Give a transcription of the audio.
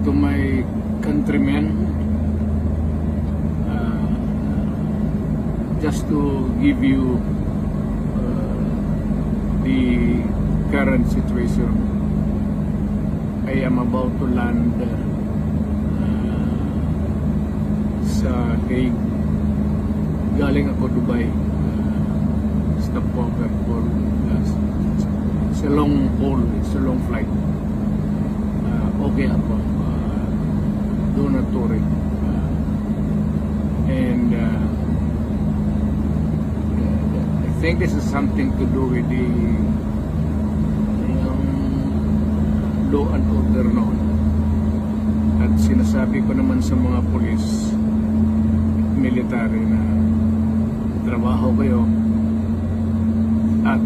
to my countrymen, just to give you the current situation. I am about to land sa Hague. Galing ako Dubai. Stopover for it's a long haul, it's a long flight. Okay ako. Do not worry. And I think this is something to do with the law and order noon. At sinasabi ko naman sa mga pulis, military, na trabaho kayo at